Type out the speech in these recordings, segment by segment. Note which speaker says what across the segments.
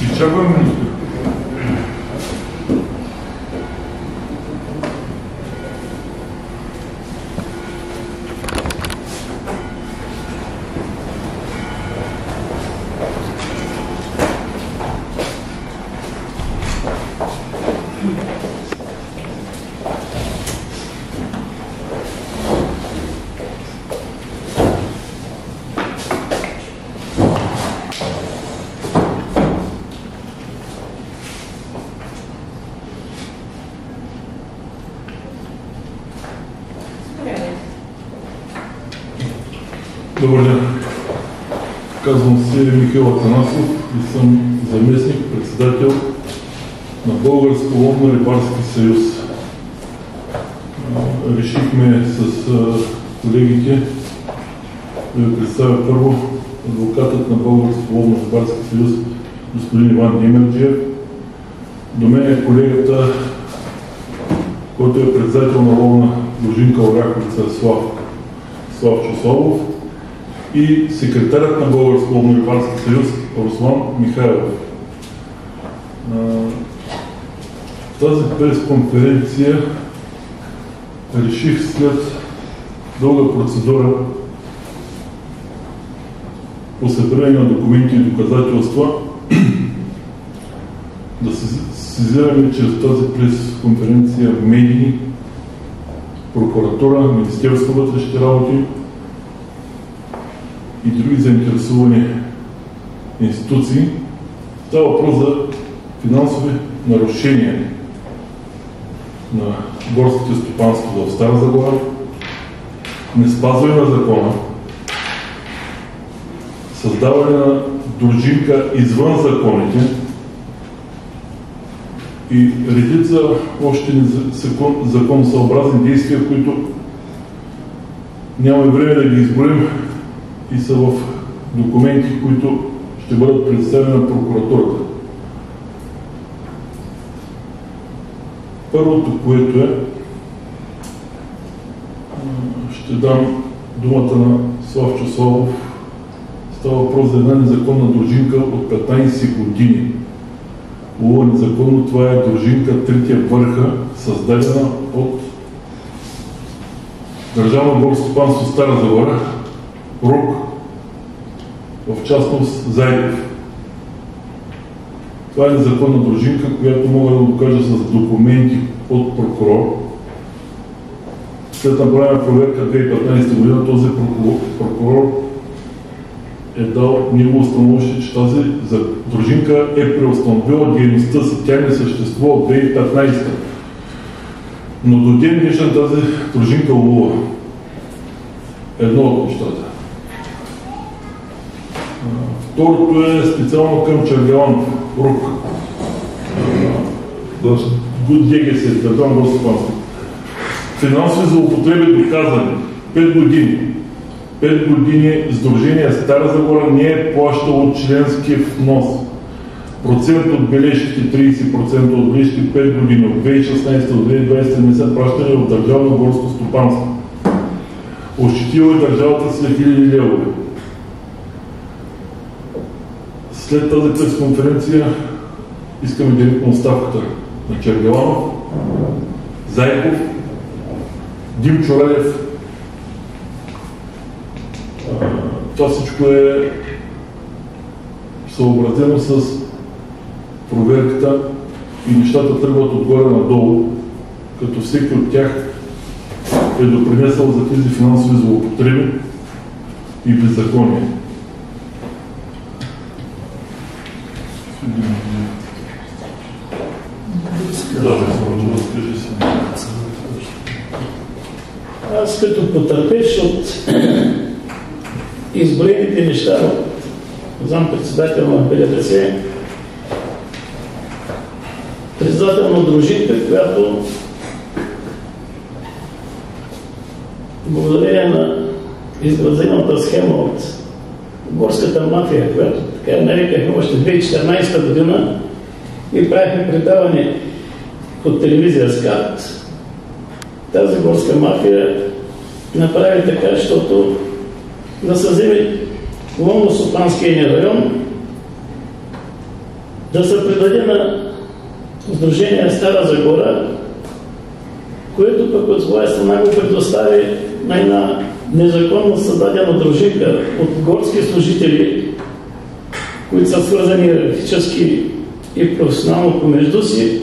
Speaker 1: Изчакваме министър. Добър ден. Казвам се Михаил Атанасов и съм заместник председател на Българско ловно-рибарски съюз. Решихме с колегите да ви представя първо адвокатът на Българско ловно-рибарски съюз господин Иван Демерджиев. До мен е колегата, който е председател на ловна дружинка Оряховица Слав Чославов и секретарят на Българско ловно-рибарски съюз Руслан Михайлов. В тази пресконференция реших след дълга процедура по събиране на документи и доказателства да сезираме чрез тази пресконференция медии, прокуратура, Министерство на вътрешните работи и други заинтересувани институции. Става въпрос за финансови нарушения на горските стопанства в Стара Загора, неспазване на закона, създаване на дружинка извън законите и редица още законосъобразни действия, които нямаме време да ги изброим и са в документи, които ще бъдат представени на прокуратурата. Първото, което е, ще дам думата на Славчо Славов. Става въпрос за една незаконна дружинка от 15 години. Лова незаконно, това е дружинка Третия върха, създадена от Държавно горско стопанство Стара Загора, РУК, в частност Зайков. Това е незаконна дружинка, която мога да докажа с документи от прокурор. След направена проверка 2015 година, този прокурор е дал негово становище, че тази дружинка е преустановила дейността си. Тя не съществува от 2015. Но до ден днешен тази дружинка лова. Едно от нещата. Второто е специално към Чергаланов, РУК. ГУД-ДГС, Държавно горско стопанство. Финансови злоупотреби доказани. 5 години. 5 години Сдружение Стара Загора не е плащало членски внос. Процент от бележките, 30% от бележките 5 години, от 2016 до 2020 не са пращани в Държавно горско стопанство. Ощетила е държавата с хиляди левове. След тази пресконференция искаме директно оставката на Чергаланов, Зайков, Дим Чораев. Това всичко е съобразено с проверката и нещата тръгват отгоре надолу, като всеки от тях е допринесъл за тези финансови злоупотреби и беззаконие.
Speaker 2: Аз като потърпевш от изброените неща от заместник-председател на БДС, председател на дружинка, която благодарение на изградената схема от горската мафия, която така нарекахме още 2014 година и правихме предаване от телевизия СКАТ, тази горска мафия направи така, защото да се вземе ловно-стопанския ни район, да се предаде на Сдружение Стара Загора, което пък от своя страна го предостави на една незаконно създадена дружинка от горски служители, които са свързани иерархически и професионално помежду си,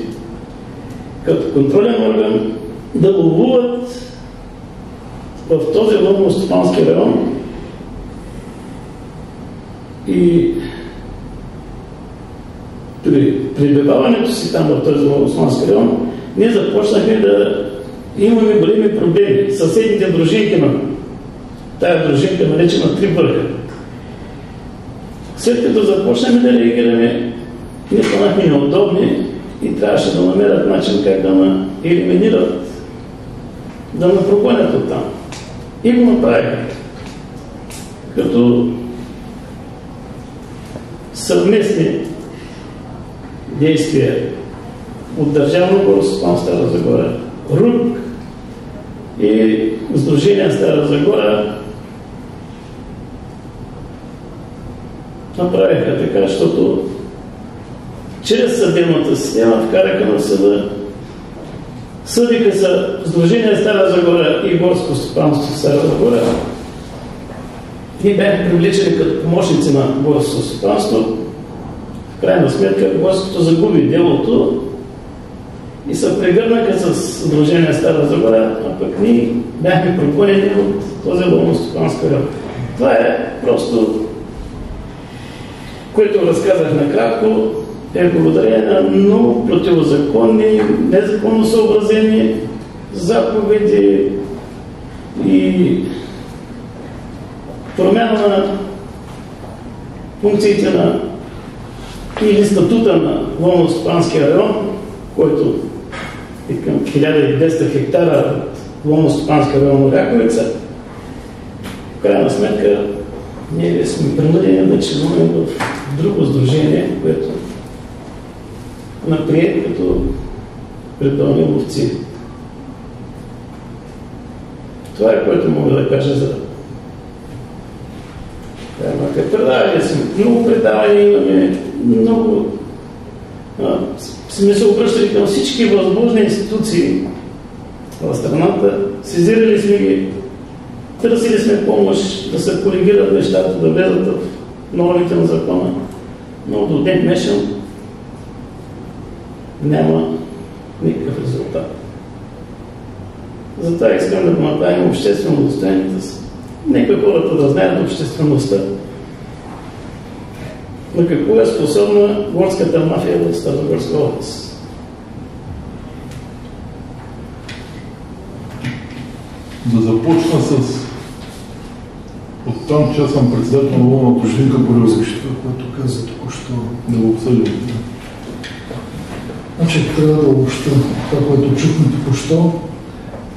Speaker 2: като контролен орган, да ловуват в този ловно-стопански район и при пребиваването си там в този ловно-стопански район ние започнахме да имаме големи проблеми. Съседните дружинки на тая дружинка, наречена Три върха. След като започнахме да реагираме, ние станахме неудобни и трябваше да намерят начин как да ме елиминират, да ме прогонят от там. И го направиха. Като съвместни действия от Държавно горско Стара Загора, РУК и Сдружение Стара Загора направиха така, защото чрез съдебната система вкараха на съда, съдиха за Сдружение Стара Загора и Горско стопанство Стара Загора. Ние бяхме привлечени като помощници на Горското стопанство. В крайна сметка Горското загуби делото и се прегърнаха с Сдружение Стара Загора, а пък ние бяхме прогонени от този ловно-стопански район. Това е просто, което разказах накратко, е благодарение на много противозаконни, незаконно съобразени заповеди и промяна на функциите на или статута на ловно-стопанския район, който е към 1200 хектара от ловно-стопанска район Оряховица. В крайна сметка ние сме принудени да членуваме в друго сдружение, което наприе като редовни ловци. Това е, което мога да кажа за предавания сме. Много предавания имаме, много сме се обръщали към всички възможни институции в страната, сезирали сме ги, търсили сме помощ да се коригират нещата, да влезат в нормите на закона, но до ден днешен няма никакъв резултат. Затова искам да го направим обществено достояние. Нека хората да знаят обществеността на какво е способна горската мафия в Старозагорска област.
Speaker 1: Да започна с оттам, че аз съм председател на ловната дружинка по Революцията,
Speaker 3: което каза току-що.
Speaker 1: Да го обсъдим.
Speaker 3: Значи трябва да обобща това, което чухме току-що.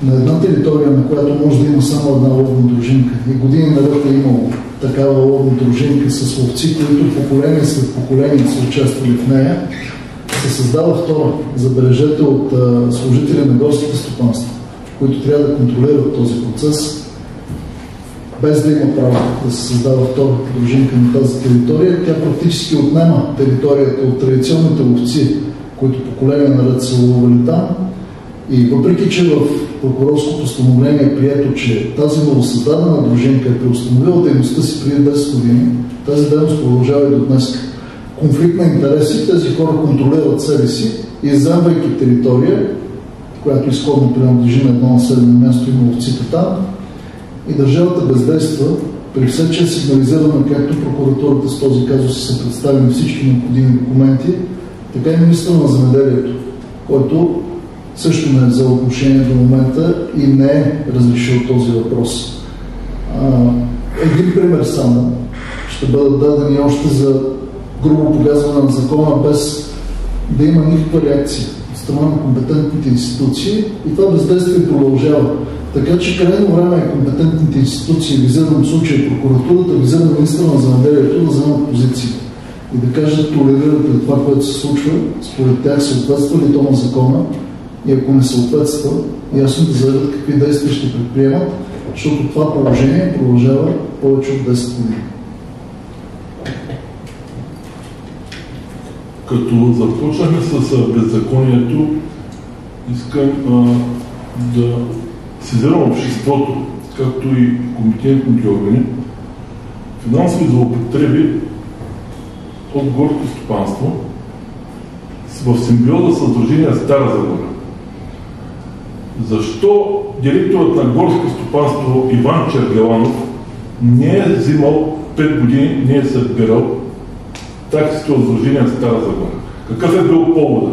Speaker 3: На една територия, на която може да има само една ловна дружинка, и години наред е имало такава ловна дружинка с ловци, които поколение след поколение са участвали в нея, се създава втора, забележете, от служители на горските стопанства, които трябва да контролират този процес, без да има право да се създава втора дружинка на тази територия. Тя практически отнема територията от традиционните ловци, които поколение наред са ловили там. И въпреки, че в прокурорското постановление е прието, че тази новосъздадена дружинка е преустановила дейността си преди 10 години, тази дейност продължава и до днес. Конфликт на интереси, тези хора контролират себе си, изземвайки територия, която изходно принадлежи на едно населено място, има ловците там, и държавата бездейства При все, че е сигнализирано, както прокуратурата с този казус са представени всички необходими документи, така и министър на земеделието, който също не е взел отношение до момента и не е разрешил този въпрос. Един пример само ще бъдат дадени още за грубо погазване на закона, без да има никаква реакция от страна на компетентните институции, и това бездействие продължава. Така че крайно време е компетентните институции, визирам в случая прокуратурата, визирам министъра на земеделието, да вземат позиции и да кажат, толерирате ли това, което се случва, според тях съответства ли то на закона, и ако не съответства, ясно да заявят какви действия ще предприемат, защото това положение продължава повече от 10 години.
Speaker 1: Като започнахме с беззаконието, искам да сезирам обществото, както и компетентните органи, финансови злоупотреби от горско стопанство в симбиоза с Сдружение Стара Загора. Защо директорът на горско стопанство Иван Чергеланов не е взимал 5 години, не е събирал таксите от Сдружение Стара Загора? Какъв е бил повода?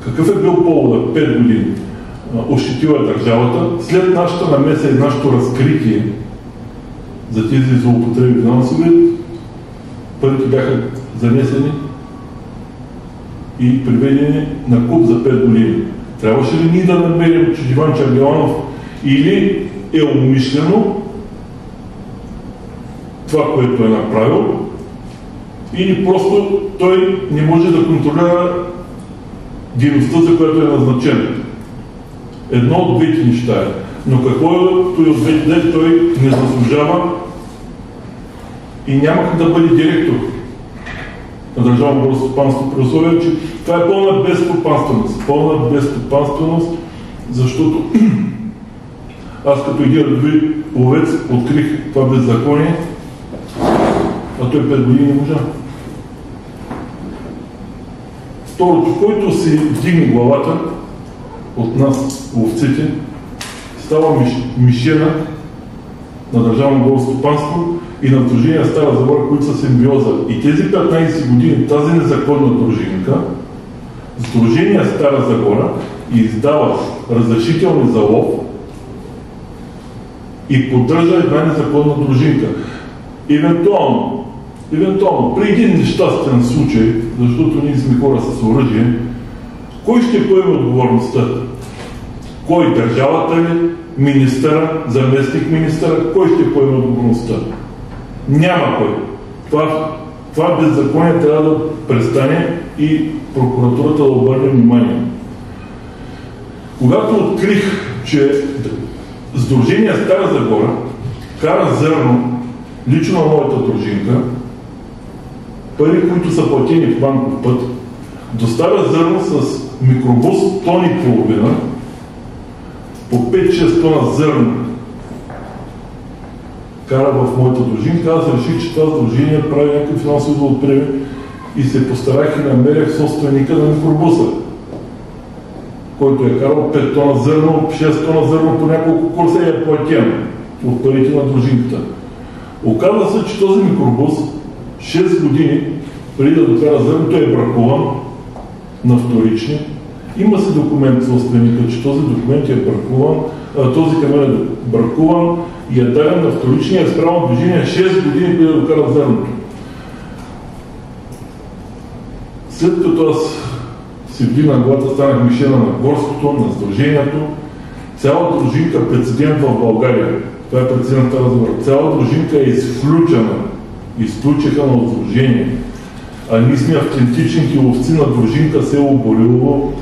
Speaker 1: Какъв е бил повода 5 години? Ощетила е държавата. След нашата намеса и нашето разкритие за тези злоупотреби финансови, парите бяха занесени и приведени на куп за 5 години. Трябваше ли ние да намерим, че Иван Чергеланов или е умишлено това, което е направил, или просто той не може да контролира дейността, за която е назначен. Едно от двете неща е. Но какво е той от двете, той не заслужава и няма да бъде директор на Държавно горско стопанство, при условие, че това е пълна безстопанственост. Пълна безстопанственост, защото аз като един редови ловец открих това беззаконие, а той 5 години не можа. Второто, който си вдигне главата от нас, ловците, става мишена на Държавно горско стопанство и на Сдружение Стара Загора, които са симбиоза. И тези 15 години тази незаконна дружинка, Сдружение Стара Загора, издава разрешителни за лов и поддържа една незаконна дружинка. Евентуално, при един нещастен случай, защото ние сме хора с оръжие, кой ще поеме отговорността? Кой? Държавата ли? Министъра? Заместник министъра? Кой ще поеме отговорността? Няма кой. Това беззаконие трябва да престане и прокуратурата да обърне внимание. Когато открих, че Сдружение Стара Загора кара зърно лично на моята дружинка, пари, които са платени в банков път, доставя зърно с микробус тон и половина, по 5-6 тона зърно кара в моята дружинка. Аз реших, че това сдружение прави някакви финансови злоупотреби и се постарах и намерях собственика на микробуса, който е карал 5 тона зърно, 6 тона зърно по няколко курса и е платен от парите на дружинката. Оказва се, че този микробус 6 години преди да докара зърно, той е бракуван на вторични. Има се документ с собственика, че този документ е бракуван, този камен е бракуван и е даден на вторичния, е спрямо движение 6 години преди да докара зърното. След като аз си вдигна главата, станах мишена на горското, на сдружението, цяла дружинка прецедент в България, това е прецедент Стара Загора, цяла дружинка е изключена, изключиха на сдружение. А ние сме автентичните ловци на дружинка село Борилово.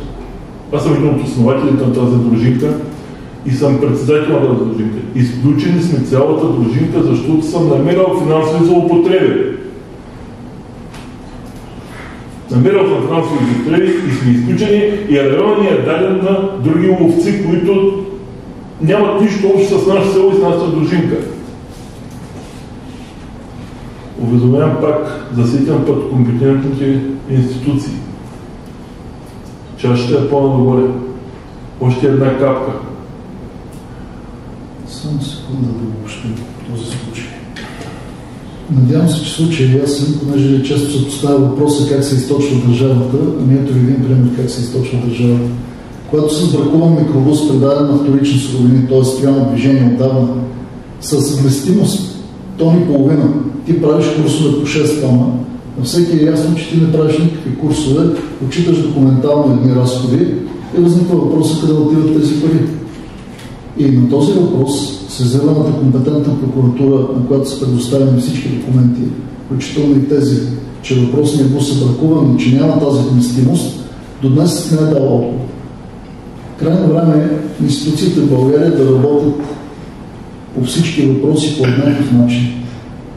Speaker 1: Аз съм един от основателите на тази дружинка и съм председател на тази дружинка. Изключени сме цялата дружинка, защото съм намерил финансови злоупотреби. Намерил съм финансови злоупотреби и сме изключени и районът ни е даден на други ловци, които нямат нищо общо с нашето село и с нашата дружинка. Уведомявам пак за сетен път компетентните институции. Чашата е пълна догоре. Още една капка.
Speaker 3: Само секунда да обобщим този случай. Надявам се, че случай е ясен, понеже често се поставя въпроса как се източва държавата. Ами ето ви един пример как се източва държавата. Когато с бракуван микробус, предаден на вторични суровини, т.е. спрямо движение отдавна, с вместимост тон и половина, ти правиш курсове по 6 тона, на всеки е ясно, че ти не правиш никакви курсове, отчиташ документално едни разходи и възниква въпроса къде отиват тези пари. И на този въпрос сезираната компетентна прокуратура, на която са предоставени всички документи, включително и тези, че въпросният бус е бракуван и че няма тази вместимост, до днес не е дала отговор. Крайно време е институциите в България да работят по всички въпроси по еднакъв начин.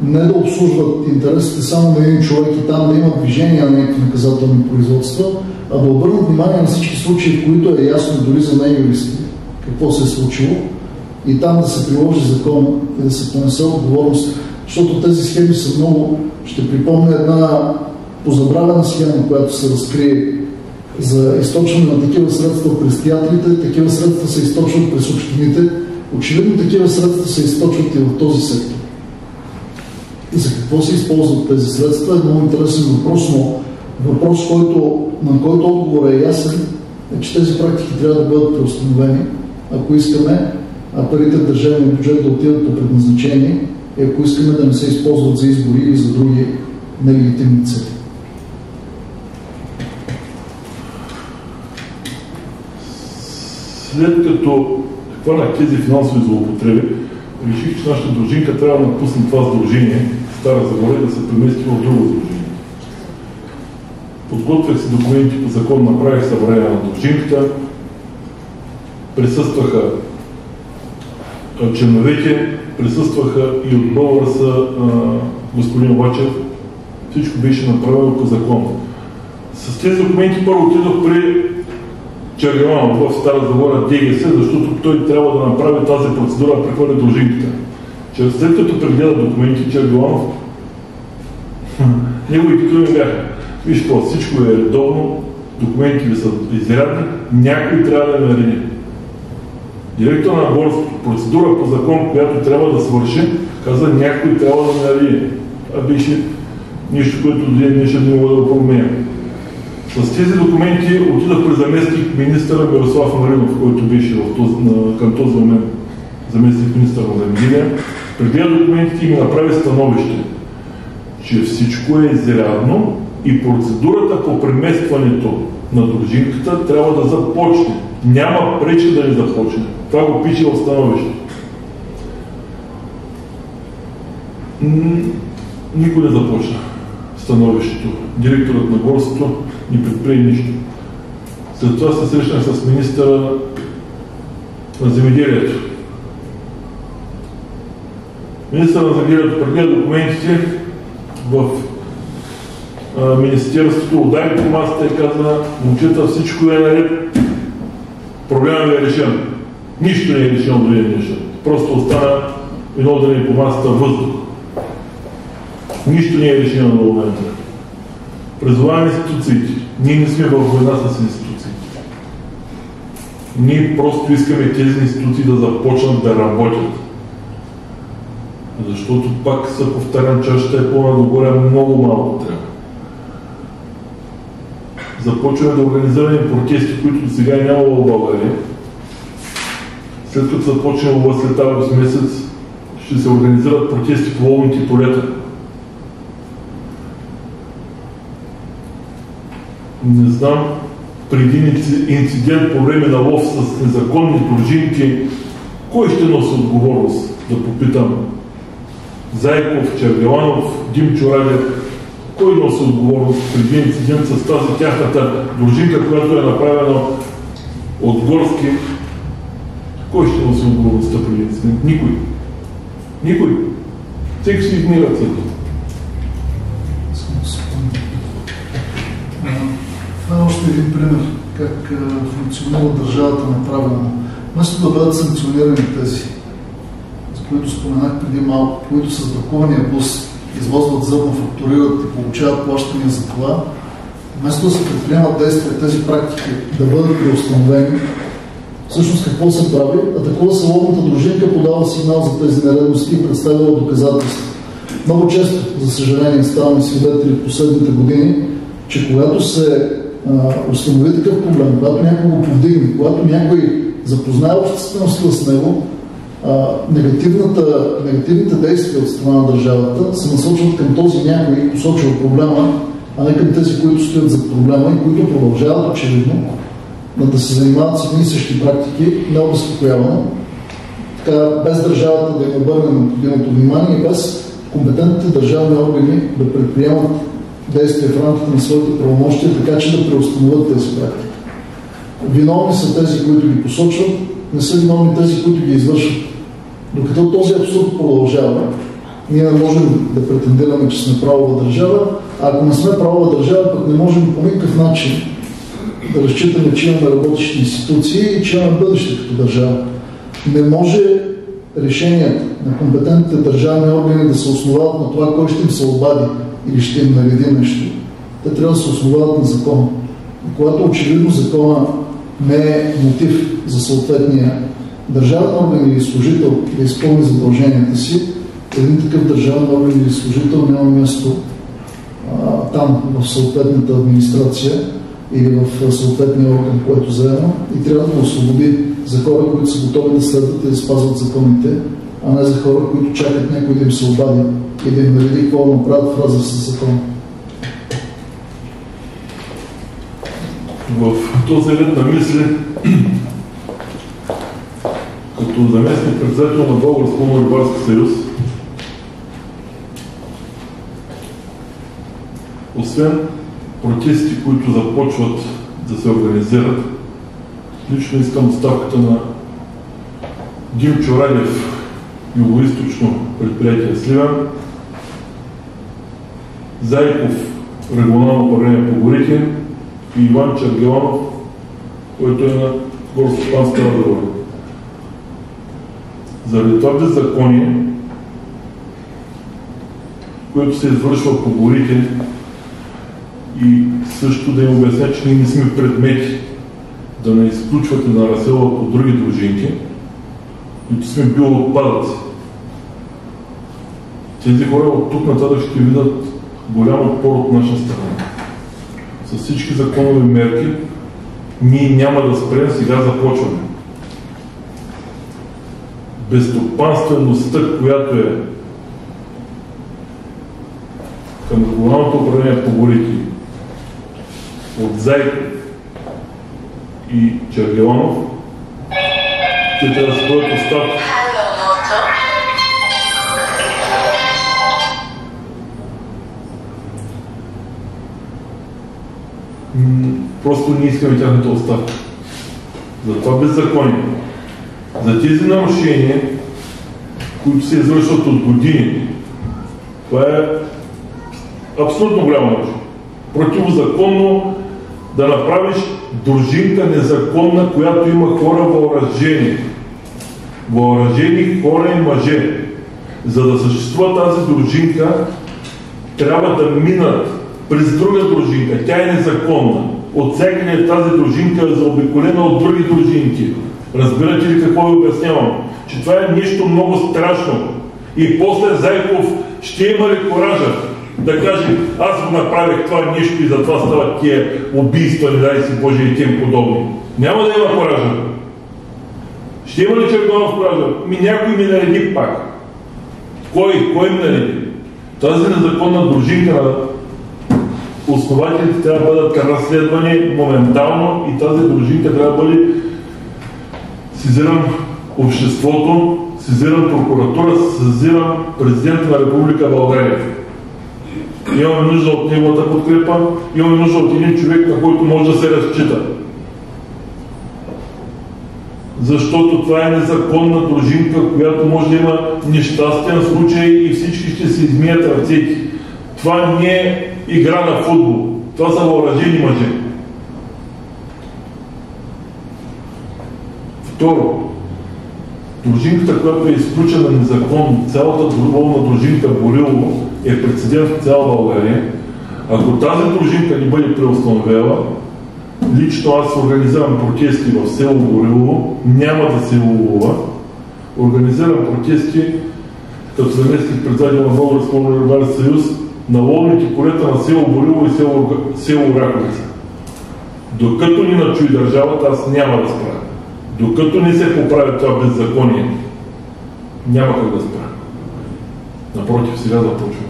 Speaker 3: Не да обслужват интересите само на един човек и там да имат движение на някакви наказателни производства, а да обърнат внимание на всички случаи, в които е ясно дори за не-юристи какво се е случило и там да се приложи закона и да се понесе отговорност, защото тези схеми са много. Ще припомня една позабравена схема, която се разкрие за източване на такива средства през театрите, такива средства се източват през общините. Очевидно такива средства се източват и в този сектор. И за какво се използват тези средства е много интересен въпрос, но въпрос, на който отговор е ясен, е, че тези практики трябва да бъдат преустановени, ако искаме парите в държавния бюджет да отидат по предназначение и ако искаме да не се използват за избори или за други нелегитимни цели.
Speaker 1: След като хванах тези финансови злоупотреби, реших, че нашата дружинка трябва да напусне това сдружение в Стара Загора и да се премести в друго сдружение. Подготвях си документи по закон, направих събрание на дружинката, присъстваха членовете, присъстваха и от БОРС господин Обачев. Всичко беше направено по закон. С тези документи първо отидох при Чергаланов в Стара Загора ДГС, защото той трябва да направи тази процедура, да прехвърля дружинката. След като прегледа документи Чергаланов, неговите думи бяха: виж какво, всичко е редовно, документи ви са изрядни, някой трябва да нареди. Директор на борството, процедура по закон, която трябва да свърши, каза, някой трябва да нареди. Това беше нищо, което до ден днешен не мога да променя. С тези документи отидах при заместник министъра Мирослав Маринов, който беше към този момент заместник министър на земеделие. Прегледа документите и ми направи становище, че всичко е изрядно и процедурата по преместването на дружинката трябва да започне. Няма пречка да не започне. Това го пише в становище. Никой не започна становището. Директорът на горството не предприе нищо. След това се срещнах с министъра на земеделието. Министърът на земеделието прегледа документите в министерството, удари по масата и каза: момчета, всичко е наред, проблемът е решен. Нищо не е решено до ден днешен. Просто остана едно ударение по масата въздух. Нищо не е решено на момента. Призоваваме институциите. Ние не сме във война с институциите. Ние просто искаме тези институции да започнат да работят. Защото пак се повтарям, чашата е пълна догоре, много малко трябва. Започваме да организираме протести, които до сега е нямало в България. След като започнем след август месец, ще се организират протести по ловните полета. Не знам, преди инцидент по време на лов с незаконни дружинки, кой ще носи отговорност? Да попитам. Зайков, Чергаланов, Димчо Радев. Кой носи отговорност преди инцидент с тази тяхната дружинка, която е направена от Горски? Кой ще носи отговорността преди инцидент? Никой. Никой. Всеки си измира църква.
Speaker 3: Това е още един пример как функционира държавата неправилно. Вместо да бъдат санкционирани тези, за които споменах преди малко, които с бракувания бус извозват зърно, фактурират и получават плащания за това, вместо да се предприемат действия тези практики да бъдат преустановени, Всъщност какво се прави? Атакува се ловната дружинка, подава сигнал за тези нередности и представила доказателства. Много често, за съжаление, ставаме свидетели в последните години, че когато се установи такъв проблем, когато някой го повдигне, когато някой запознае обществеността с него, негативните действия от страна на държавата се насочват към този някой, посочил проблема, а не към тези, които стоят за проблема и които продължават очевидно да се занимават с едни и същи практики, необезпокоявано, така без държавата да им обърне необходимото внимание и без компетентните държавни органи да предприемат действия в рамките на своите правомощия, така че да преустановят тези практики. Виновни са тези, които ги посочват, не са виновни тези, които ги извършват. Докато този абсурд продължава, ние не можем да претендираме, че сме правова държава, а ако не сме правова държава, пък не можем по никакъв начин да разчитаме, че имаме работещи институции и че имаме бъдеще като държава. Не може решенията на компетентните държавни органи да се основават на това, кой ще им се обади или ще им нареди нещо. Те трябва да се основават на закона. И когато очевидно закона не е мотив за съответния държавен орган или служител да изпълни задълженията си, един такъв държавен орган или служител няма място там, в съответната администрация или в съответния орган, който заема, и трябва да го освободи за хора, които са готови да следват и да спазват законите, а не за хора, които чакат някой да им се обади и да им нареди какво да направят в разрез с закона.
Speaker 1: В този ред на мисли, като заместник председател на Българския ловно-рибарски съюз, освен протести, които започват да се организират, лично искам оставката на Димчо Радев, югоизточно предприятие Сливен, Зайков, регионално управление по горите, и Иван Чергеланов, който е на горско-стопанска разговор. Заради това беззаконие, което се извършва по горите, и също да им обясня, че ние не сме предмети да не изключвате на разсела по други дружинки, които сме биоотпадъци. Тези хора от тук нататък ще видят голям отпор от наша страна. С всички законови мерки ние няма да спрем, сега започваме. Безстопанствеността, която е към регионалното управление по горите от Зайков и Чергеланов, те трябва да своят оставка. Просто не искаме тяхната оставка. За това беззаконие. За тези нарушения, които се извършват от години, това е абсолютно голямо нещо. Противозаконно да направиш дружинка незаконна, която има хора въоръжени. Въоръжени хора и мъже. За да съществува тази дружинка, трябва да минат през друга дружинка. Тя е незаконна. Отсякъде тази дружинка е заобиколена от други дружинки. Разбирате ли какво ви обяснявам? Че това е нещо много страшно. И после Зайков ще има ли коража да каже, аз го направих това нещо и затова стават тия убийства, не дай си Боже, и тем подобни. Няма да има коража. Ще има ли Чергеланов коража? Някой ми нареди пак. Кой ми нареди? Тази незаконна дружинка на основателите трябва да бъдат разследвани моментално и тази дружинка трябва да бъде сезиран обществото, сезиран прокуратура, сезиран президента на Република България. Имаме нужда от неговата подкрепа, имаме нужда от един човек, на който може да се разчита. Защото това е незаконна дружинка, която може да има нещастен случай и всички ще се измият ръцете. Това не е игра на футбол. Това са въоръжени мъже. Второ, дружинката, която е изключена незаконно, цялата доброволна дружинка Борилово е прецедент в цяла България. Ако тази дружинка не бъде преустановена, Лично аз организирам протести в село Горилово, няма да се ловува. Организирам протести като заместник председател на Българския рибарски съюз на ловните полета на село Горилово и село Раковица. Докато ни начуи държавата, аз няма да спра. Докато не се поправи това беззаконие, няма как да спра. Напротив, сега започвам.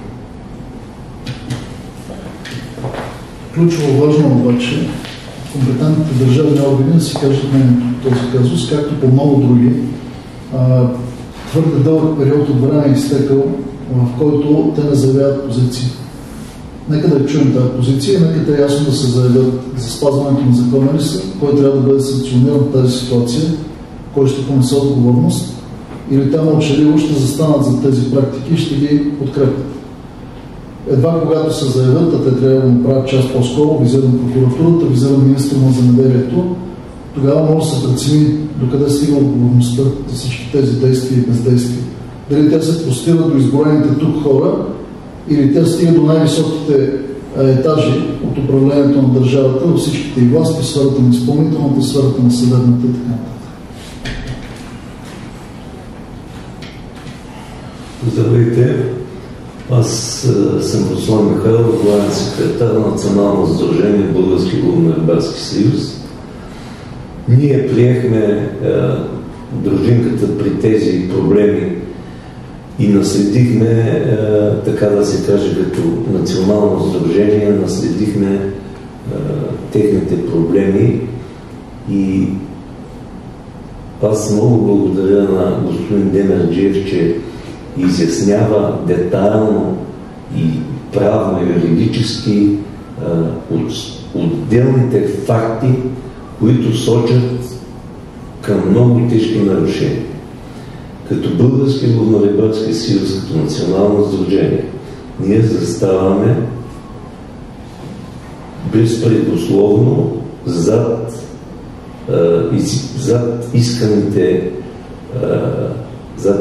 Speaker 3: Ключово важно обаче компетентните държавни органи да си кажат мнението по този казус, както по много други. Твърде дълъг период от време е изтекал, в който те не заявяват позиции. Нека да чуем тази позиция, нека те ясно да се заявят за спазването на закона ли са, кой трябва да бъде санкциониран в тази ситуация, кой ще понесе отговорност, или те мълчаливо ще застанат за тези практики и ще ги подкрепят. Едва когато се заявят, а те трябва да направят час по-скоро, визирам прокуратурата, визирам министър на земеделието, тогава може да се прецени докъде стига отговорността за всички тези действия и бездействия. Дали те се простират до изброените тук хора, или те стигат до най-високите етажи от управлението на държавата, във всичките и власти, в сферата на изпълнителната, в сферата на съдебната и така нататък.
Speaker 4: Здравейте! Аз съм Руслан Михайлов, главен секретар на Национално сдружение Български ловно-рибарски съюз. Ние приехме дружинката при тези проблеми и наследихме, така да се каже, като национално сдружение, наследихме техните проблеми и аз много благодаря на господин Демерджиев, че изяснява детайлно и правно и юридически отделните факти, които сочат към много тежки нарушения. Като Български ловно-рибарски съюз, като национално сдружение, ние заставаме безпредусловно зад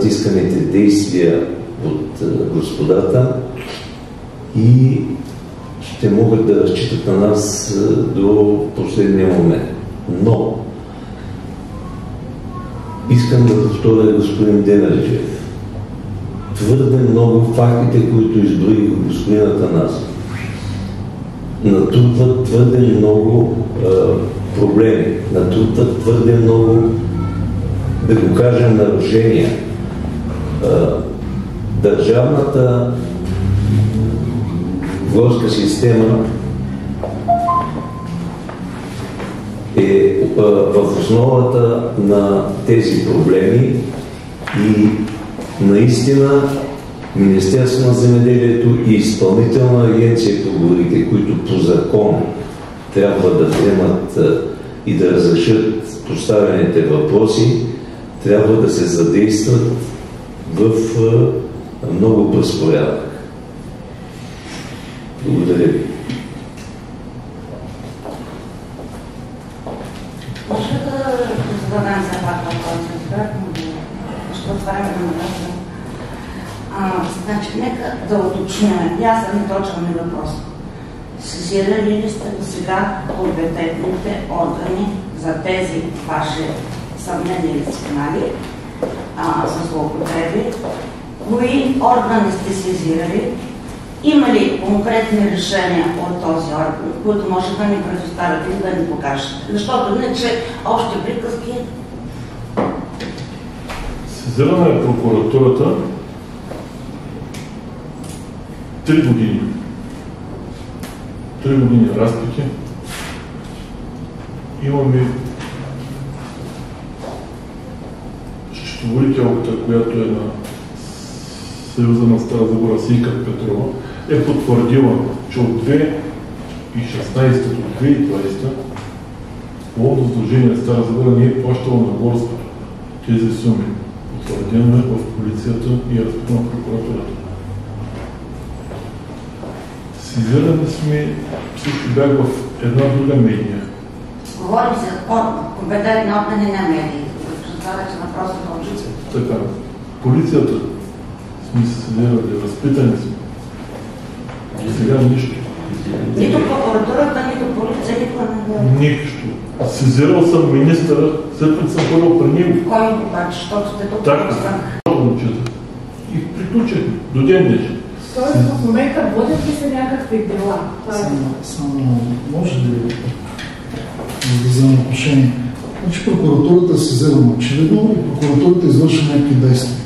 Speaker 4: исканите действия от господата и ще могат да разчитат на нас до последния момент. Но искам да повторя господин Демерджиев. Твърде много фактите, които изброи господин Атанасов, натрупват твърде много проблеми, натрупват твърде много, да го кажем, нарушения. Държавната горска система е в основата на тези проблеми и наистина Министерството на земеделието и Изпълнителна агенция по горите, които по закон трябва да вземат и да разрешат поставените въпроси, трябва да се задействат в много бърз порядък. Благодаря ви.
Speaker 5: Може да зададем все пак въпрос, защото време да навършим. Значи, нека да уточним. Ясен и точен ми въпрос. Сезирали ли сте до сега компетентните органи за тези ваши съмнения или сигнали за злоупотреби? Кои органи сте сезирали? Има ли конкретни решения от този орган, които може да ни предоставят и да ни покажете? Защото иначе общи приказки.
Speaker 1: Сезирана е прокуратурата 3 години. 3 години разпити. Имаме счетоводителката, която е на Съюза на Стара Загора, Сийка Петрова, е потвърдила, че от 2016 до 2020 Ловно сдружение Стара Загора не е плащало на горското тези суми. Потвърдено е в полицията и е разпитано в прокуратурата. Сезирани сме, всички бях в една друга медия.
Speaker 5: Говорим за компетентни органи на медии. Това вече въпросът на учителя.
Speaker 1: Така, полицията сме се сезирали, разпитани сме. И сега нищо.
Speaker 5: Нито прокуратурата, нито полиция, никога не е.
Speaker 1: Нищо. Сезирал съм министъра, след като съм ходил при него.
Speaker 5: Кой обаче, защото сте тук?
Speaker 1: Така. И приключих до ден днешен.
Speaker 6: Тоест в момента водят ли се някакви дела?
Speaker 3: Само може ли да взема отношение? Значи прокуратурата е сезирана очевидно и прокуратурата извършва някакви действия.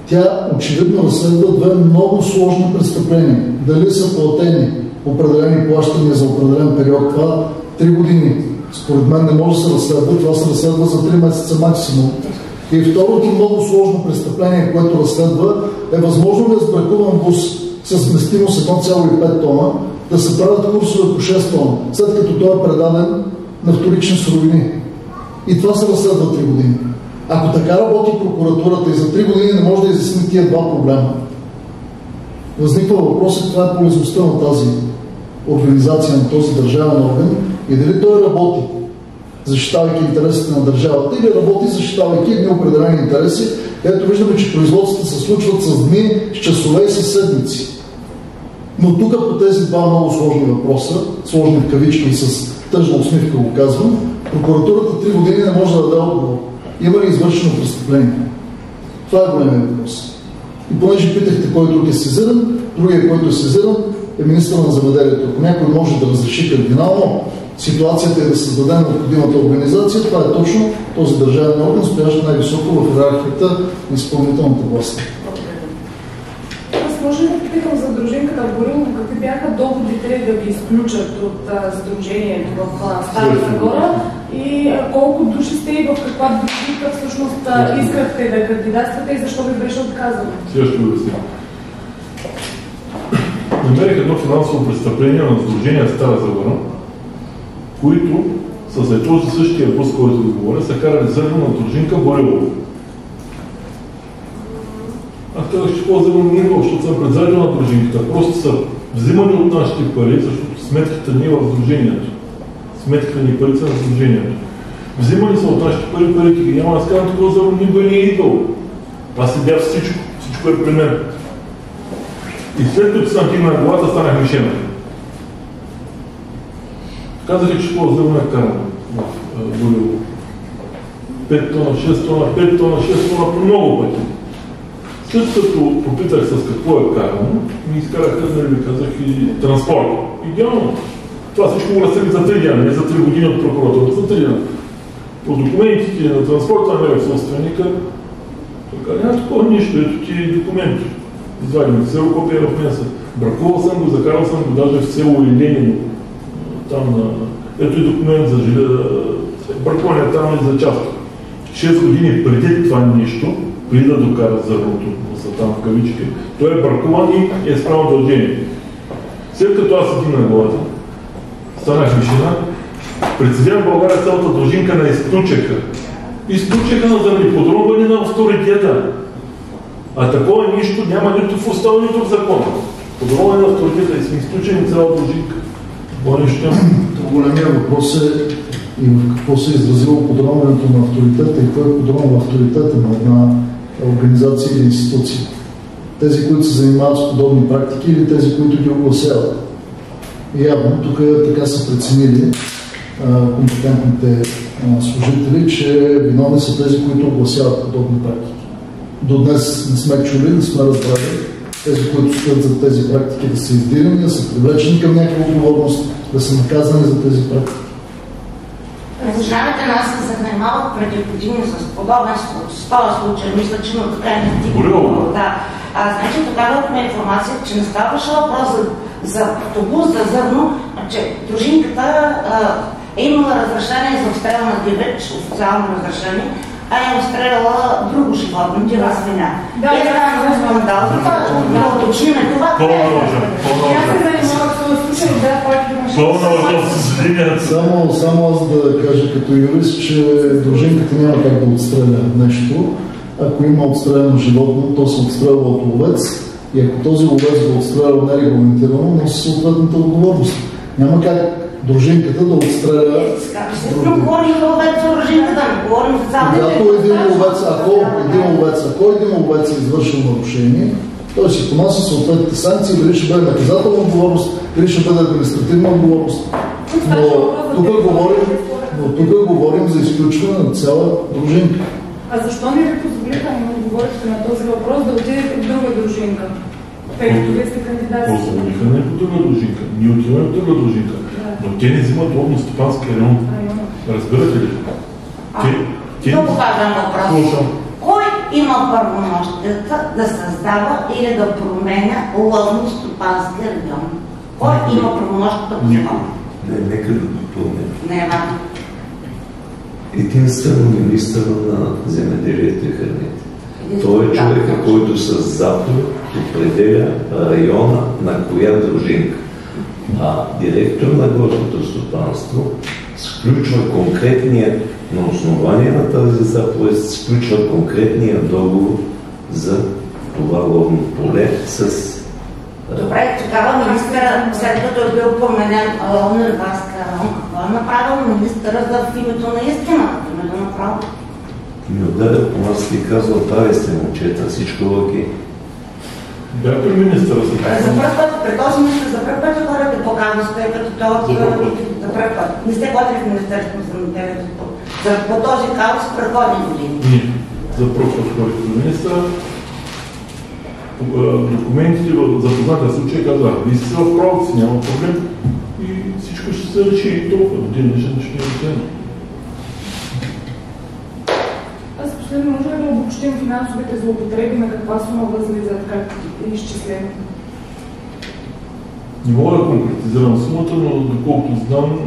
Speaker 3: Тя очевидно разследва две много сложни престъпления. Дали са платени определени плащания за определен период, това 3 години. Според мен не може да се разследва, това се разследва за 3 месеца максимум. И второто много сложно престъпление, което разследва, е възможно ли с бракуван бус с вместимост 1,5 тона да се правят курсове по 6 тона, след като той е предаден на вторични суровини. И това се разследва 3 години. Ако така работи прокуратурата и за 3 години не може да изясни тия два проблема, възниква въпросът каква е полезността на тази организация, на този държавен орган и дали той работи защитавайки интересите на държавата или работи защитавайки едни определени интереси. Ето виждаме, че производствата се случват с дни, с часове и с седмици. Но тук по тези два много сложни въпроса, сложни в кавички и с тъжна усмивка го казвам, прокуратурата 3 години не може да даде отговор. Има ли извършено престъпление? Това е големият въпрос. И понеже питахте кой друг е сезиран, другия, който е сезиран, е министър на земеделието. Ако някой може да разреши кардинално ситуацията и да създаде необходимата организация, това е точно този държавен орган, стоящ най-високо в иерархията на изпълнителната власт.
Speaker 6: Аз може да питам за дружинката Борилово, какви бяха доводите да ви изключат от сдружението в Стара Загора и колко души сте и в каква дружинка всъщност искахте да кандидатствате и защо ви беше отказано?
Speaker 1: Сега ще го обясня. Намерих едно финансово престъпление на сдружение Стара Загора, които с този същия бус, който ви говоря, са карали зърно на дружинка Борилово. Аз казах, че по-зърно не идва, защото съм председател на дружинката. Просто са взимани от нашите пари, защото сметката ни е в сдружението. Сметката ни пари са на сдружението. Взимани са от нашите пари, парите ги няма. Аз казвам, такова зърно никога не е идвало. Аз седя всичко, всичко е при мен. И след като съм кимна на главата, станах мишена. Казах, че по-зърно е карано в Борилово. 5 тона, 6 тона, 5 тона, 6 тона, по много пъти. След като попитах с какво е карано, ми изкараха, нали ви казах, и транспорт. Идеално. Това всичко го разсъди за 3 дни, не за 3 години от прокуратурата, за 3 дни. По документите на транспорта на него собственика, така няма такова нищо, ето ти документи. Извадим ксерокопия в мен са. Бракувал съм го, закарал съм го даже в село Иленино. Там на... Ето и документ за бракуване там и за част. 6 години преди това нищо, преди да докара зърното, са там в кавички, той е бракуван и е справен дължение. След като аз седим на главата, станах мишина, прецедя в България цялата дължинка на изключека. Изключека на заради подробване на авторитета. А такова нищо няма нито в устава, нито в закона. Подробване на авторитета и сме изключени цяла дължинка. Това нищо няма.
Speaker 3: Големия въпрос е и в какво се е изразило подробването на авторитета и кой е подробно авторитета на една организация или институция. Тези, които се занимават с подобни практики или тези, които ги огласяват. И явно тук така са преценили компетентните служители, че виновни са тези, които огласяват подобни практики. До днес не сме чули, не сме разбрали тези, които стоят за тези практики да са издирани, да са привлечени към някаква отговорност, да са наказани за тези практики.
Speaker 5: Знаете, аз се занимавах преди години с подобен случай, мисля, че но така не стигна. Да. Значи тогава имахме информация, че не ставаше въпрос за автобус, за зърно, че дружинката е имала разрешение за обстрел на дивеч, официално разрешение, а е обстреляла друго животно, дива свиня.
Speaker 6: Да,
Speaker 5: и така не скандал. Да уточним това.
Speaker 6: Аз се занимавах с това случай, да,
Speaker 3: Само аз да кажа като юрист, че дружинката няма как да отстреля нещо. Ако има отстреляно животно, то се отстрелва от ловец и ако този ловец го отстрелява нерегламентирано, носи съответната отговорност. Няма как дружинката да отстреля...
Speaker 5: Но говорим за ловец за дружинката, не говорим за цялата.
Speaker 3: Ако един ловец е извършил нарушение, Той си понася съответните санкции, дали ще бъде наказателна отговорност, дали ще бъде административна отговорност. Но тук говорим за изключване на цяла дружинка.
Speaker 6: А защо не ви позволиха, не отговорите на този въпрос, да отидете в друга дружинка? Тъй като вие сте кандидати.
Speaker 1: Позволиха не по друга дружинка. Ние отиваме в друга дружинка. Но те не взимат ловно-стопански район. Разбирате ли?
Speaker 5: Много важен въпрос. Кой има правомощията да създава или да променя ловно-стопански район? Кой има правомощията по закон?
Speaker 4: Нека да допълним.
Speaker 5: Не е важно.
Speaker 4: Единствено министър на земеделието и храните. Той е човека, който с заповед определя района на коя дружинка. А директор на горското стопанство сключва конкретния, на основание на тази заповед, сключва конкретния договор за това ловно поле с...
Speaker 5: Добре, тогава министъра, след като е бил поменен ловно-рибарска район, какво е направил министъра в името на истината, в името на правото?
Speaker 4: Ми отделя по нас и казва, прави сте момчета, всичко окей.
Speaker 1: Бях при министъра за
Speaker 5: при този министър за първ път хората показват, тъй като той за първ път. Не сте ходили в Министерството на земеделието по този казус в предходни години.
Speaker 1: Ние за първ път ходих при министъра. Документите за познатия случай казах, вие сте в Кровци, няма проблем и всичко ще се реши и толкова. До ден днешен нищо не е решено.
Speaker 6: Аз последно може ли да обобщим финансовите злоупотреби, на каква сума възлизат, как е изчислено?
Speaker 1: Не мога да конкретизирам сумата, но доколкото знам,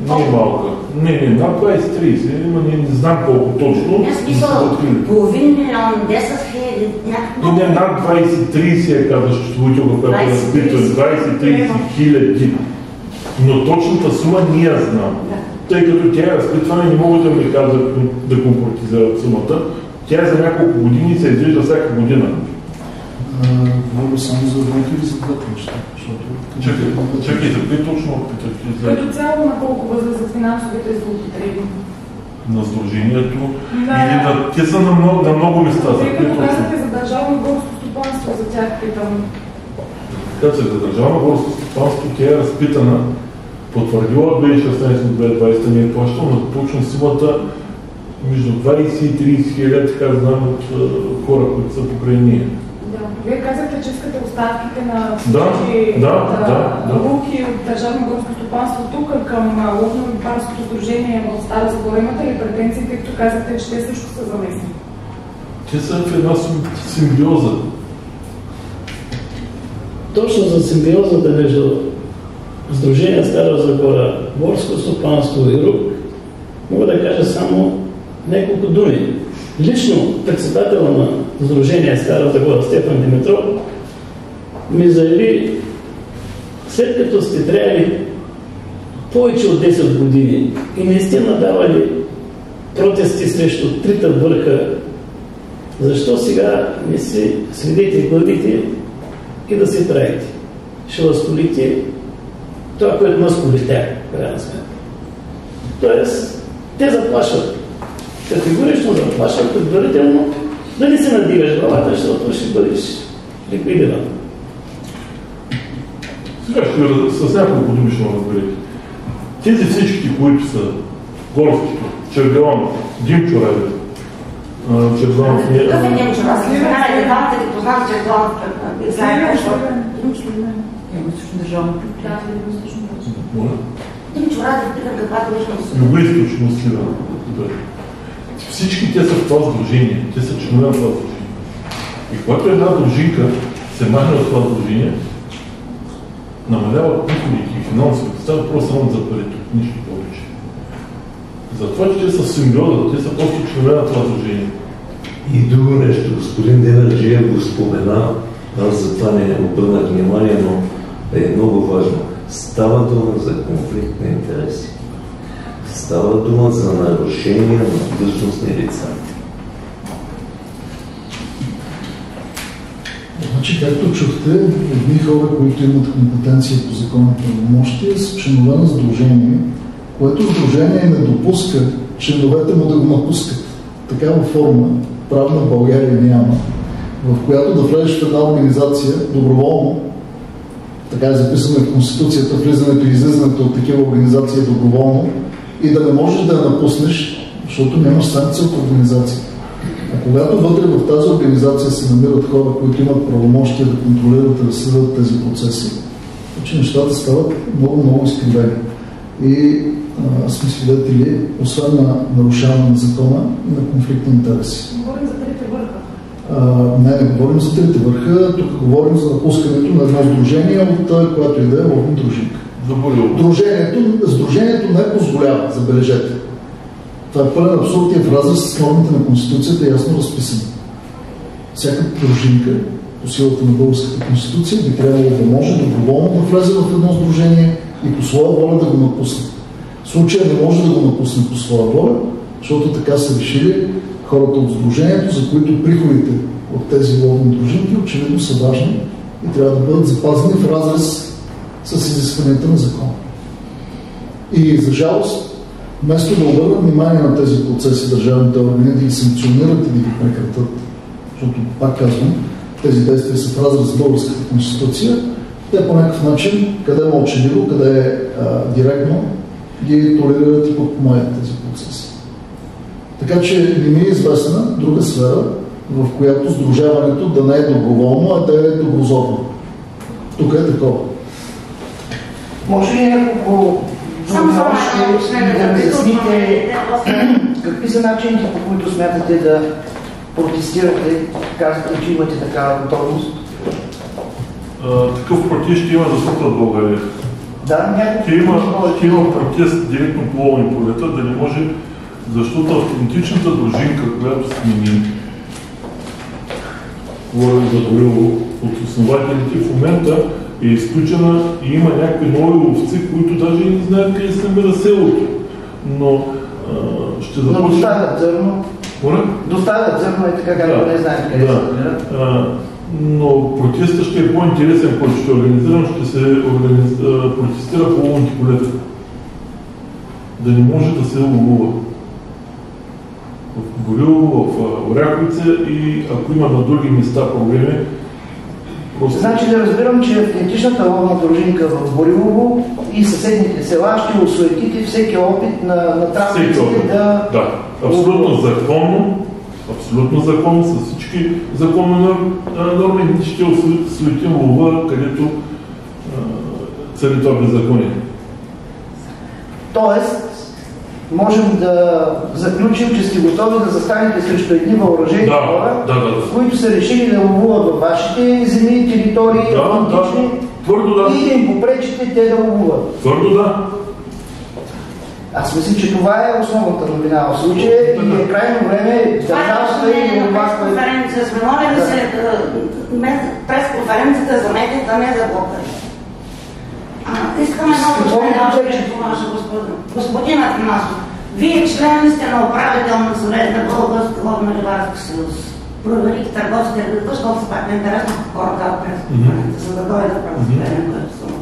Speaker 1: не е малка. Не, над 20-30, но не знам колко точно.
Speaker 5: Не смисъл, половин милион, 10 хиляди, някакво.
Speaker 1: Не, над 20-30 е каза счетоводителка, която е разпитва, 20-30 хиляди. Но точната сума не я знам. Тъй като тя е разпитване, не могат да ми казват да конкретизират сумата. Тя е за няколко години и се извижда всяка година.
Speaker 3: Говоря само за едното или за двете неща.
Speaker 1: Чакай, за кои точно опитахте?
Speaker 6: Като цяло на колко възлизат финансовите злоупотреби?
Speaker 1: На сдружението или те са на много места.
Speaker 6: Тъй като казахте за държавно горско стопанство, за тях питам.
Speaker 1: Казах, за държавно горско стопанство тя е разпитана, потвърдила 2016-2020 не е плащал, но точно сумата между 20 и 30 хиляди, така знам от хора, които са покрай ние.
Speaker 6: Вие казахте, че искате оставките на
Speaker 1: всички
Speaker 6: луки от Държавно горско стопанство тук към ловно-рибарското сдружение в Стара Загора. Имате ли претенции, тъй като казахте, че те също са замесени?
Speaker 1: Те са в една симбиоза.
Speaker 2: Точно за симбиозата между Сдружение Стара Загора, горско стопанство и РУК мога да кажа само няколко думи. Лично председателя на Сдружение Стара Загора Стефан Димитров ми заяви, след като сте трябвали повече от 10 години и не сте надавали протести срещу трите върха, защо сега не си сведете главите и да се правите? Ще възколите това, което нас колите, крайна сметка. Тоест, те заплашват. Категорично заплашват предварително да не се надигаш главата, защото ще бъдеш ликвидиран.
Speaker 1: Сега с няколко думи ще разберете. Тези всички, които са горското, Чергаланов, Димчо Радев, Чергаланов не е...
Speaker 5: Какъв е Димчо Радев? Знаете, двамата ги познават Чергаланов.
Speaker 6: Държавно предприятие.
Speaker 5: Димчо Радев питам каквато личност.
Speaker 1: Юго-источно Сливен. Всички те са в това сдружение. Те са членове на това сдружение. И когато една дружинка се махне от това сдружение, намаляват приходите и финансовите. Става просто само за парите, нищо повече. Затова, че те са в симбиоза, те са просто членове на това сдружение.
Speaker 4: И друго нещо, господин Девърджиев го спомена, аз за това не обърнах внимание, но е много важно. Става дума за конфликт на интереси. Става дума за нарушение на длъжностни лица.
Speaker 3: Значи, както чухте, едни хора, които имат компетенция по закона и правомощия, са членове на сдружение, което сдружение не допуска членовете му да го напускат. Такава форма правна в България няма. в която да влезеш в една организация доброволно, така е записано в Конституцията, влизането и излизането от такива организации е доброволно, и да не можеш да я напуснеш, защото нямаш санкция от организацията. А когато вътре в тази организация се намират хора, които имат правомощия да контролират и да следват тези процеси, че нещата стават много изкривени. И сме свидетели, освен на нарушаване на закона, и на конфликт на интереси.
Speaker 6: Говорим за трите върха.
Speaker 3: Не говорим за трите върха, тук говорим за напускането на едно сдружение от която и да е ловна дружинка. Сдружението не позволява, забележете. Това е пълен абсурд и е в разрез с нормите на Конституцията, ясно разписано. Всяка дружинка по силата на българската Конституция би трябвало да може доброволно да влезе в едно сдружение и по своя воля да го напусне. В случая не може да го напусне по своя воля, защото така са решили хората от сдружението, за които приходите от тези ловни дружинки очевидно са важни и трябва да бъдат запазени в разрез с изискванията на закона. И за жалост, вместо да обърнат внимание на тези процеси, държавните органи да ги санкционират и да ги прекратят, защото, пак казвам, тези действия са в разрез с българската Конституция, те по някакъв начин, къде е мълчаливо, къде е директно, ги толерират и подпомагат тези процеси. Така че не ми е известна друга сфера, в която сдружаването да не е доброволно, а да е доброзорно. Тук е такова.
Speaker 7: Може ли няколко думи да разясните какви са начините, по които смятате да протестирате? Казвате, че имате такава готовност.
Speaker 1: Такъв протест ще има за света в България.
Speaker 7: Да,
Speaker 1: ще има протест директно по ловни полета, да не може, защото автентичната дружинка, която сме ние, говорим за Горилово, от основателите в момента е изключена и има някакви нови ловци, които даже не знаят къде се намира селото. Но ще започне...
Speaker 7: Но доставят зърно. Доставят зърно и така, както не знаят къде се намира.
Speaker 1: Но протестът ще е по-интересен, който ще организирам, ще се протестира по ловните полета. Да не може да се ловува. В Горилово, в Оряховица и ако има на други места проблеми, просто...
Speaker 7: Значи да разбирам, че автентичната ловна дружинка в Горилово и съседните села ще осуетите всеки опит на трафиците да...
Speaker 1: Да, абсолютно законно, с всички законни норми, ще осуетим лова, където цари това беззаконие.
Speaker 7: Тоест, можем да заключим, че сте готови да застанете срещу едни въоръжени хора, които са решили да ловуват във вашите земи и територии, и да им попречите те да ловуват.
Speaker 1: Твърдо да.
Speaker 7: Аз мисля, че това е основната новина в случая и е крайно време държавата и
Speaker 5: пресконференция сме моля да се пресконференцията за медията, не за блокъри. Искаме много господин Атанасов. Вие член ли сте на управителна съвет на Българска ловно-рибарски съюз? Проверих търговския регулатор, защото пак е интересно хора казват пресконференция, за да дойдат пресконференция, което съм.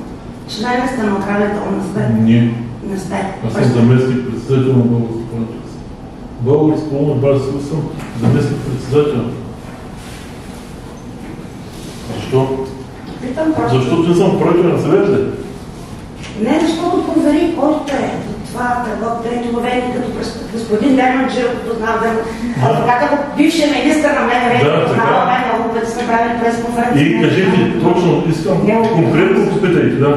Speaker 5: Член ли сте на управителна съвет? Не сте.
Speaker 1: Аз съм заместник председател на Българска ловно-рибарска съюз. Българска ловно-рибарска съюз съм заместник председател. Защо? Защото не съм управител на съвет.
Speaker 5: Не, защото проверих който е. Това търговение като господин Дерман Джиров, като знам като бившия министър на МВР, познава мен много пъти сме правили пресконференция.
Speaker 1: И кажете, точно, искам конкретно попитайте, да.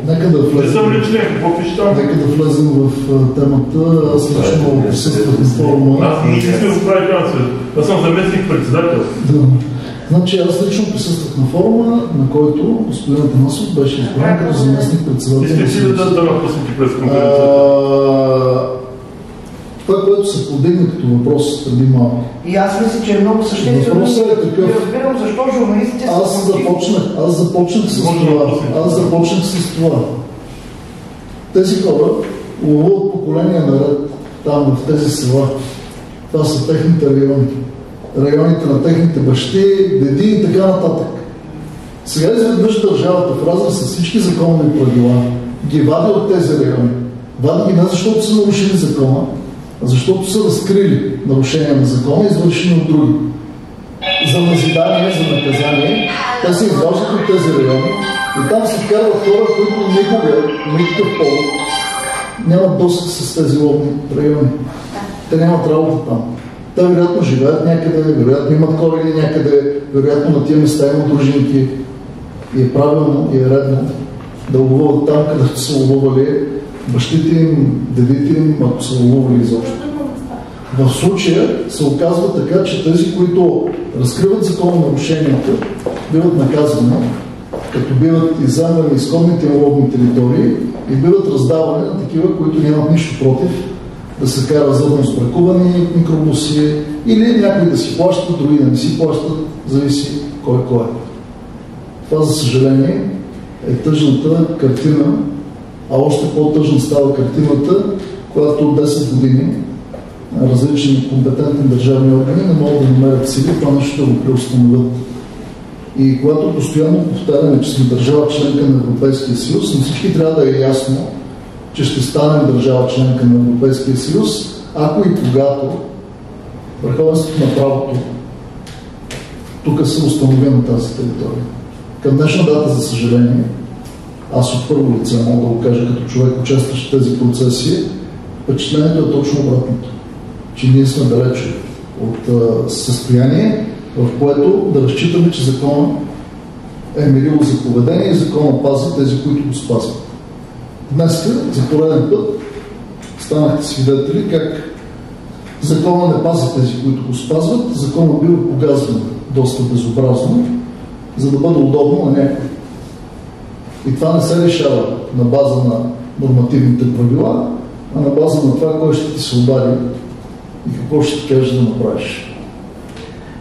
Speaker 3: Нека да влезем в темата. Аз лично присъствах на форума.
Speaker 1: Аз не искам да прави финансово. Аз съм заместник председател.
Speaker 3: Значи аз лично присъствах на форума, на който господин Атанасов беше избран като заместник председател.
Speaker 1: Искате ли да напуснете през конференцията?
Speaker 3: Това, което се подигна като въпрос преди малко.
Speaker 7: И аз мисля, че е много съществено.
Speaker 3: Въпросът е такъв.
Speaker 7: Разбирам защо журналистите са...
Speaker 3: Аз започнах с това. Тези хора ловуват поколения наред там в тези села. Това са техните райони. Районите на техните бащи, деди и така нататък. Сега изведнъж държавата в разрез с всички законни правила ги вади от тези райони. Вади ги не защото са нарушили закона, защото са разкрили нарушения на закона, извършени от други. За назидание, за наказание, те се изваждат от тези райони и там се вкарват хора, които никога, никакъв повод нямат досег с тези ловни райони. Те нямат работа там. Те вероятно живеят някъде, вероятно имат корени някъде, вероятно на тия места има дружинки. И е правилно, и е редно да ловуват там, където са ловували бащите им, дедите им, ако са ловували изобщо. В случая се оказва така, че тези, които разкриват закононарушенията, биват наказвани, като биват изземвани изходните ловни територии и биват раздавани на такива, които нямат нищо против да се кара зърно сбракувани микробуси или някои да си плащат, други да не си плащат, зависи кой е. Това, за съжаление, е тъжната картина, а още по-тъжна става картината, която от 10 години различни компетентни държавни органи не могат да намерят сили това нещо да го преустановят. И когато постоянно повтаряме, че сме държава членка на Европейския съюз, на всички трябва да е ясно, че ще станем държава членка на Европейския съюз, ако и когато върховенството на правото тук се установи на тази територия. Към днешна дата, за съжаление, аз от първо лице мога да го кажа като човек, участващ в тези процеси, впечатлението е точно обратното. Че ние сме далеч от състояние, в което да разчитаме, че закона е мерило за поведение и закона пази тези, които го спазват. Днес, за пореден път, станахте свидетели как закона не пази тези, които го спазват, закона бива погазван доста безобразно, за да бъде удобно на някой. И това не се решава на база на нормативните правила, а на база на това, кой ще ти се обади и какво ще ти каже да направиш.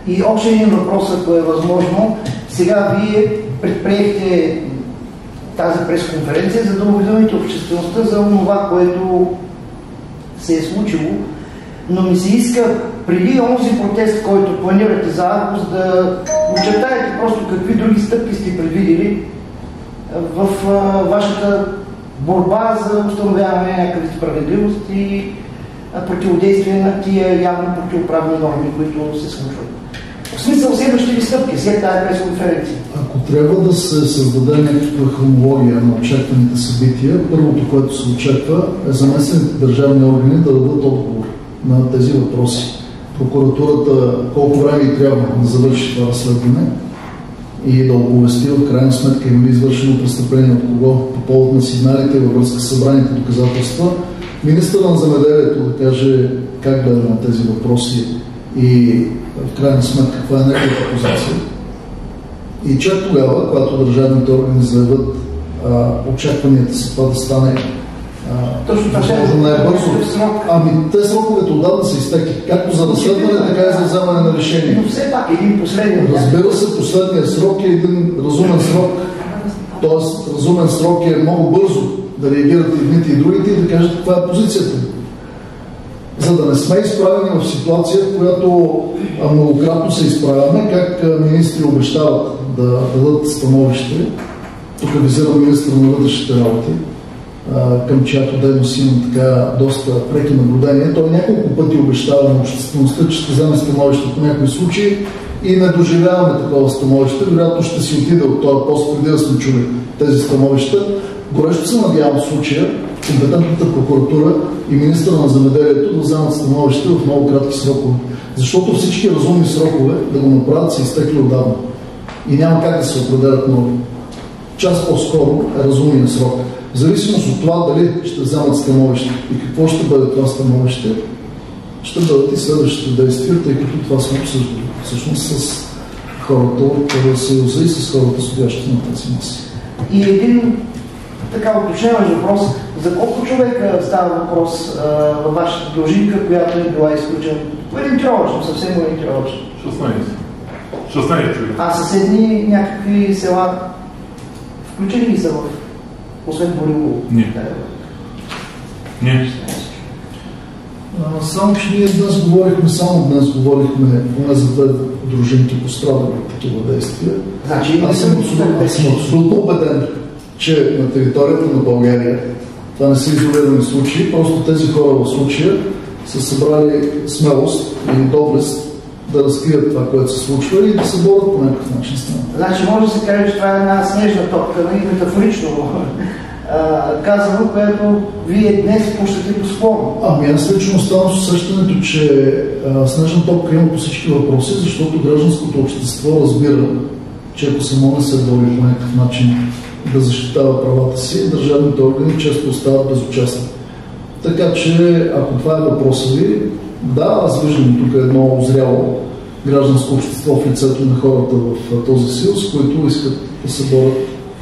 Speaker 7: И още един въпрос, ако е възможно. Сега вие предприехте тази пресконференция, за да уведомите обществеността за това, което се е случило, но ми се иска преди онзи протест, който планирате за август, да очертаете просто какви други стъпки сте предвидели в вашата борба за установяване на някакви справедливост и противодействие на тия явно противоправни норми, които се случват. В смисъл следващи ли стъпки след тази пресконференция?
Speaker 3: Ако трябва да се създаде някаква хронология на очакваните събития, първото, което се очаква, е заместените държавни органи да дадат отговор на тези въпроси. Прокуратурата колко време трябва да завърши това разследване и да оповести в крайна сметка има ли извършено престъпление от кого по повод на сигналите във връзка с събраните доказателства. Министърът на земеделието да каже как гледа на тези въпроси и в крайна сметка каква е неговата позиция. И чак тогава, когато държавните органи заявят очакванията си това да стане възможно най-бързо. Те сроковете отдавна са изтекли. Както за разследване, така и за вземане на решение.
Speaker 7: Но все пак един последен.
Speaker 3: Разбира се, последният срок е един разумен срок. Тоест, разумен срок е много бързо да реагират едните и другите и да кажат каква е позицията. За да не сме изправени в ситуация, в която многократно се изправяме, как министри обещават да дадат становище. Тук визирам министър на вътрешните работи, към чиято дейност има така доста преки наблюдения. Той няколко пъти обещава на обществеността, че ще вземе становище по някои случаи и не доживяваме такова становище. Вероятно ще си отиде от този пост, преди да сме чули тези становища. Горещо се надявам в случая компетентната прокуратура и министъра на земеделието да вземат становище в много кратки срокове. Защото всички разумни срокове да го направят са изтекли отдавна. И няма как да се определят нови. Час по-скоро е разумният срок. В зависимост от това дали ще вземат становище и какво ще бъде това становище, ще бъдат и следващите действия, тъй като това сме обсъждали всъщност с хората от Съюза и с хората, стоящи на тази маса.
Speaker 7: И един така уточняващ въпрос. За колко човека става въпрос във вашата дължинка, която е била изключена? Ориентировъчно, съвсем ориентировъчно.
Speaker 1: 16 човека.
Speaker 7: А съседни някакви села включени ли са в освен Борилово?
Speaker 1: Не.
Speaker 3: Само, че ние днес говорихме поне за две дружинки пострадали от такива действия.
Speaker 7: Значи,
Speaker 3: аз съм абсолютно убеден, че на територията на България това не са изолирани случаи, просто тези хора в случая са събрали смелост или доблест да разкрият това, което се случва и да се борят по някакъв начин с това.
Speaker 7: Значи може да се каже, че това е една снежна топка, нали, метафорично казано, което вие днес пущате по склона.
Speaker 3: Ами аз лично оставам с усещането, че снежна топка има по всички въпроси, защото гражданското общество разбира, че ако само не се бори по някакъв начин да защитава правата си, държавните органи често остават безучастни. Така че, ако това е въпросът ви, да, аз виждам тук едно озряло гражданско общество в лицето на хората в този съюз, които искат да се борят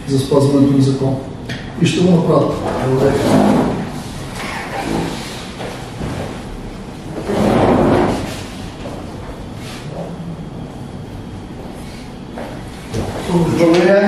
Speaker 3: за спазването на закон. И ще го направят. Благодаря.
Speaker 7: Благодаря.